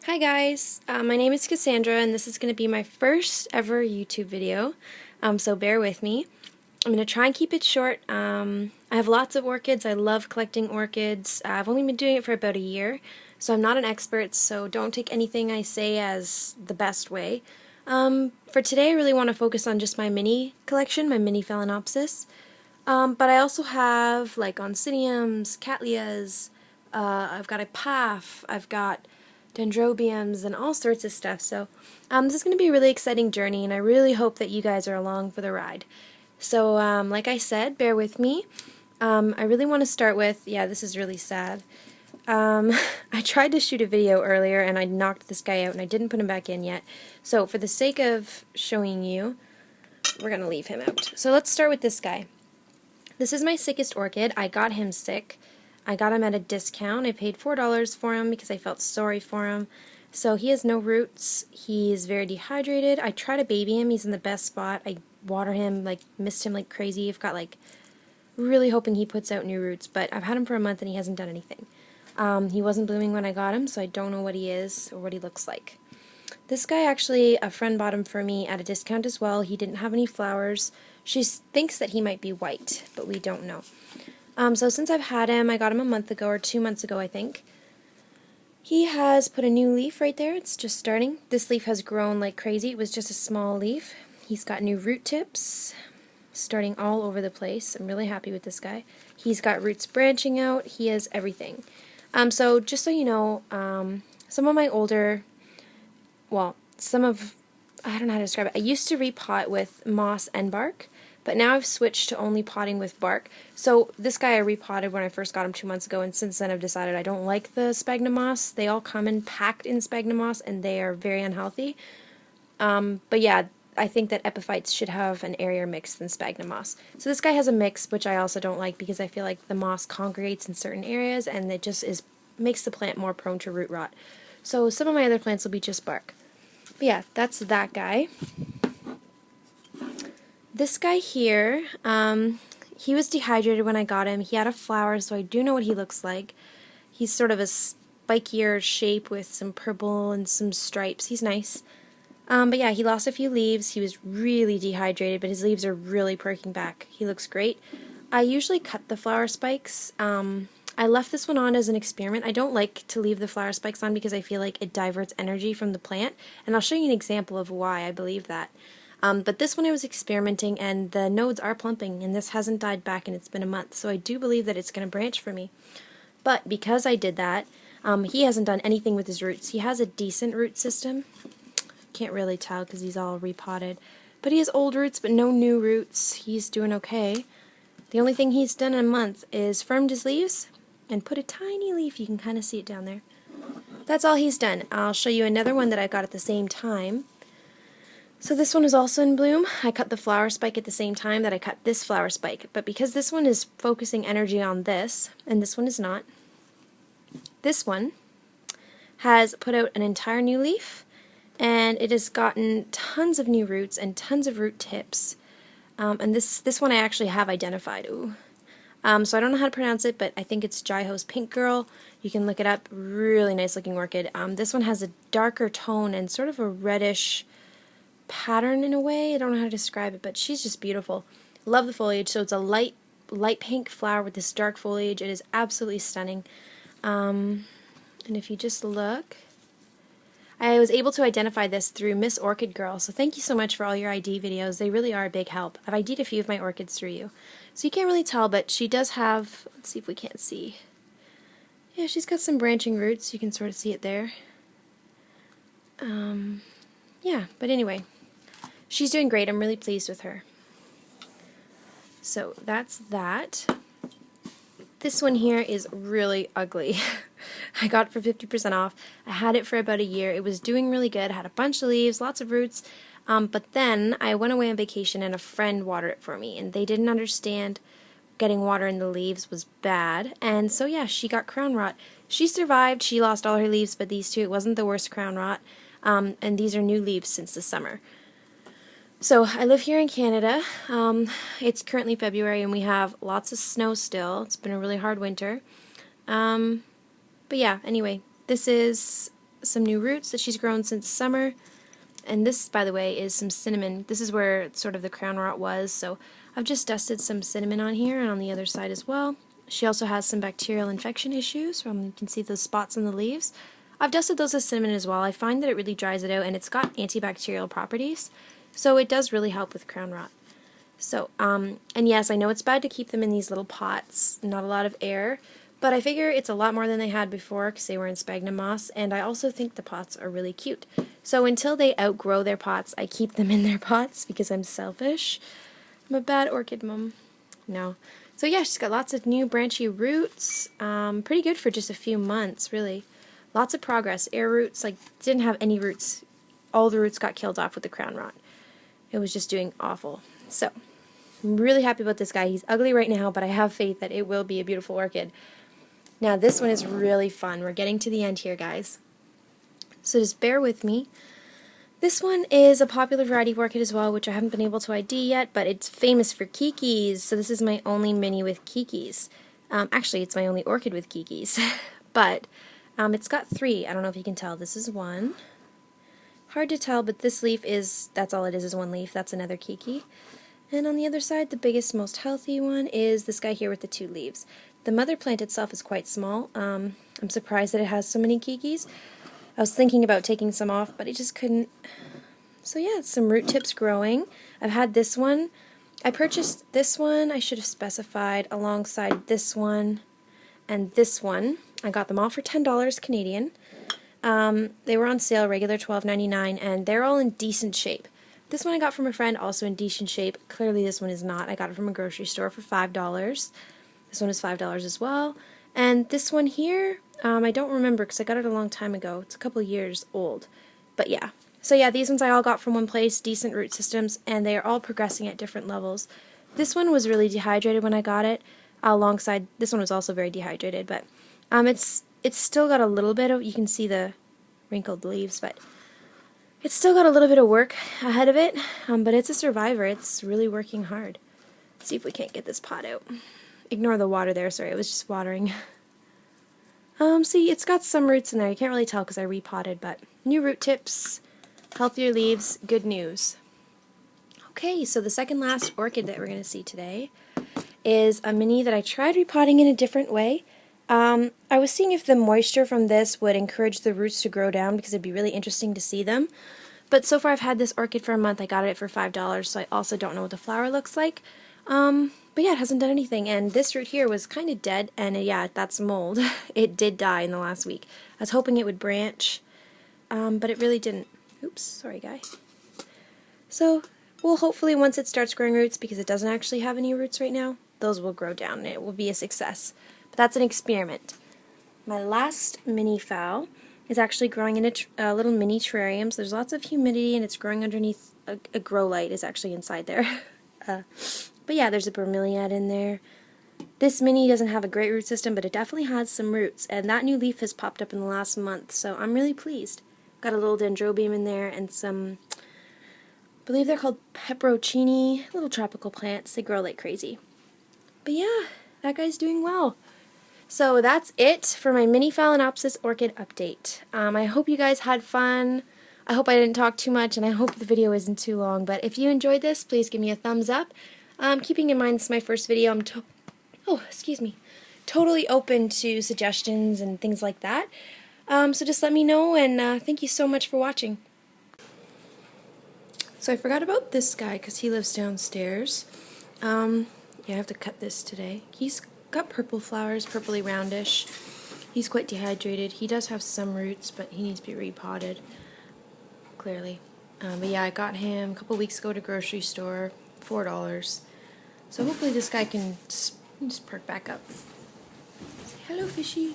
Hi guys, my name is Cassandra and this is going to be my first ever YouTube video, so bear with me. I'm going to try and keep it short. I have lots of orchids. I love collecting orchids. I've only been doing it for about a year, so I'm not an expert, so don't take anything I say as the best way. For today I really want to focus on just my mini collection, my mini phalenopsis, but I also have like oncidiums, cattleyas, I've got a paf, I've got dendrobiums and all sorts of stuff. So this is going to be a really exciting journey, and I really hope that you guys are along for the ride. So like I said, bear with me. I really want to start with, yeah, this is really sad. I tried to shoot a video earlier and I knocked this guy out and I didn't put him back in yet. So for the sake of showing you, we're going to leave him out. So let's start with this guy. This is my sickest orchid. I got him sick. I got him at a discount. I paid $4 for him because I felt sorry for him. So he has no roots. He's very dehydrated. I try to baby him. He's in the best spot. I water him, like mist him like crazy. I've got like really hoping he puts out new roots, but I've had him for a month and he hasn't done anything. He wasn't blooming when I got him, so I don't know what he is or what he looks like. This guy actually, a friend bought him for me at a discount as well. He didn't have any flowers. She thinks that he might be white, but we don't know. So since I've had him, I got him a month ago, or 2 months ago I think, he has put a new leaf right there. It's just starting. This leaf has grown like crazy. It was just a small leaf. He's got new root tips starting all over the place. I'm really happy with this guy. He's got roots branching out. He has everything. So just so you know, some of my older, well, I don't know how to describe it. I used to repot with moss and bark, but now I've switched to only potting with bark. So this guy I repotted when I first got him 2 months ago, and since then I've decided I don't like the sphagnum moss. They all come in packed in sphagnum moss, and they are very unhealthy. But yeah, I think that epiphytes should have an airier mix than sphagnum moss. So this guy has a mix, which I also don't like because I feel like the moss congregates in certain areas, and it just makes the plant more prone to root rot. So some of my other plants will be just bark. But yeah, that's that guy. This guy here, he was dehydrated when I got him. He had a flower, so I do know what he looks like. He's sort of a spikier shape with some purple and some stripes. He's nice. But yeah, he lost a few leaves. He was really dehydrated, but his leaves are really perking back. He looks great. I usually cut the flower spikes. I left this one on as an experiment. I don't like to leave the flower spikes on because I feel like it diverts energy from the plant, and I'll show you an example of why I believe that. But this one I was experimenting, and the nodes are plumping, and this hasn't died back, and it's been a month, so I do believe that it's going to branch for me. But because I did that, he hasn't done anything with his roots. He has a decent root system. Can't really tell because he's all repotted. But he has old roots, but no new roots. He's doing okay. The only thing he's done in a month is firmed his leaves and put a tiny leaf. You can kind of see it down there. That's all he's done. I'll show you another one that I got at the same time. So this one is also in bloom. I cut the flower spike at the same time that I cut this flower spike, but because this one is focusing energy on this, and this one is not, this one has put out an entire new leaf, and it has gotten tons of new roots and tons of root tips. And this one I actually have identified. Ooh. So I don't know how to pronounce it, but I think it's Jaiho's Pink Girl. You can look it up. Really nice looking orchid. This one has a darker tone and sort of a reddish pattern in a way. I don't know how to describe it, but she's just beautiful. Love the foliage. So it's a light pink flower with this dark foliage. It is absolutely stunning. And if you just look, I was able to identify this through Miss Orchid Girl, so thank you so much for all your ID videos. They really are a big help. I've ID'd a few of my orchids through you. So you can't really tell, but she does have, let's see if we can't see. Yeah, she's got some branching roots. You can sort of see it there. Yeah, but anyway, she's doing great. I'm really pleased with her. So that's that. This one here is really ugly. I got it for 50% off. I had it for about a year. It was doing really good. Had a bunch of leaves, lots of roots. But then I went away on vacation and a friend watered it for me, and they didn't understand getting water in the leaves was bad. And so yeah, she got crown rot. She survived. She lost all her leaves, but these two, it wasn't the worst crown rot. And these are new leaves since the summer. So I live here in Canada. It's currently February and we have lots of snow still. It's been a really hard winter. But yeah, anyway, this is some new roots that she's grown since summer. And this, by the way, is some cinnamon. This is where sort of the crown rot was, so I've just dusted some cinnamon on here and on the other side as well. She also has some bacterial infection issues. You can see those spots on the leaves. I've dusted those with cinnamon as well. I find that it really dries it out, and it's got antibacterial properties, so it does really help with crown rot. So, and yes, I know it's bad to keep them in these little pots, not a lot of air, but I figure it's a lot more than they had before because they were in sphagnum moss, and I also think the pots are really cute. So until they outgrow their pots, I keep them in their pots because I'm selfish. I'm a bad orchid mom. No. So yeah, she's got lots of new branchy roots. Pretty good for just a few months, really. Lots of progress. Air roots, like, didn't have any roots. All the roots got killed off with the crown rot. It was just doing awful. So, I'm really happy about this guy. He's ugly right now, but I have faith that it will be a beautiful orchid. Now, this one is really fun. We're getting to the end here, guys. So just bear with me. This one is a popular variety of orchid as well, which I haven't been able to ID yet, but it's famous for kikis. So this is my only mini with kikis. Actually, it's my only orchid with kikis. But it's got 3. I don't know if you can tell. This is one. Hard to tell, but this leaf is, that's all it is one leaf. That's another kiki. And on the other side, the biggest, most healthy one is this guy here with the 2 leaves. The mother plant itself is quite small. I'm surprised that it has so many kikis. I was thinking about taking some off, but I just couldn't. So yeah, some root tips growing. I've had this one. I purchased this one, I should have specified, alongside this one and this one. I got them all for $10 Canadian. They were on sale, regular $12.99, and they're all in decent shape. This one I got from a friend, also in decent shape. Clearly this one is not. I got it from a grocery store for $5. This one is $5 as well. And this one here, I don't remember because I got it a long time ago. It's a couple years old. But yeah. So yeah, these ones I all got from one place, decent root systems, and they are all progressing at different levels. This one was really dehydrated when I got it, alongside, this one was also very dehydrated, but it's still got a little bit of, you can see the wrinkled leaves, but it's still got a little bit of work ahead of it, but it's a survivor. It's really working hard. Let's see if we can't get this pot out. Ignore the water there, sorry, it was just watering. See, it's got some roots in there. You can't really tell because I repotted, but new root tips, healthier leaves, good news. Okay, so the second last orchid that we're going to see today is a mini that I tried repotting in a different way. I was seeing if the moisture from this would encourage the roots to grow down because it'd be really interesting to see them. But so far I've had this orchid for a month. I got it for $5, so I also don't know what the flower looks like. But yeah, it hasn't done anything, and this root here was kind of dead, and yeah, that's mold. It did die in the last week. I was hoping it would branch, but it really didn't. Oops, sorry guy. So, well, hopefully once it starts growing roots, because it doesn't actually have any roots right now, those will grow down, and it will be a success. But that's an experiment. My last mini phal is actually growing in a little mini terrarium, so there's lots of humidity, and it's growing underneath a grow light is actually inside there. But yeah, there's a bromeliad in there. This mini doesn't have a great root system, but it definitely has some roots, and that new leaf has popped up in the last month, so I'm really pleased. Got a little dendrobium in there and some, I believe they're called peperoncini, little tropical plants. They grow like crazy. But yeah, that guy's doing well. So that's it for my mini phalenopsis orchid update. I hope you guys had fun. I hope I didn't talk too much, and I hope the video isn't too long, but if you enjoyed this, please give me a thumbs up. Keeping in mind this is my first video, I'm totally open to suggestions and things like that. So just let me know, and thank you so much for watching. So I forgot about this guy because he lives downstairs. Yeah, I have to cut this today. He's got purple flowers, purpley roundish. He's quite dehydrated. He does have some roots, but he needs to be repotted, clearly. But yeah, I got him a couple weeks ago at a grocery store, $4. So hopefully this guy can just perk back up. Say hello, fishy.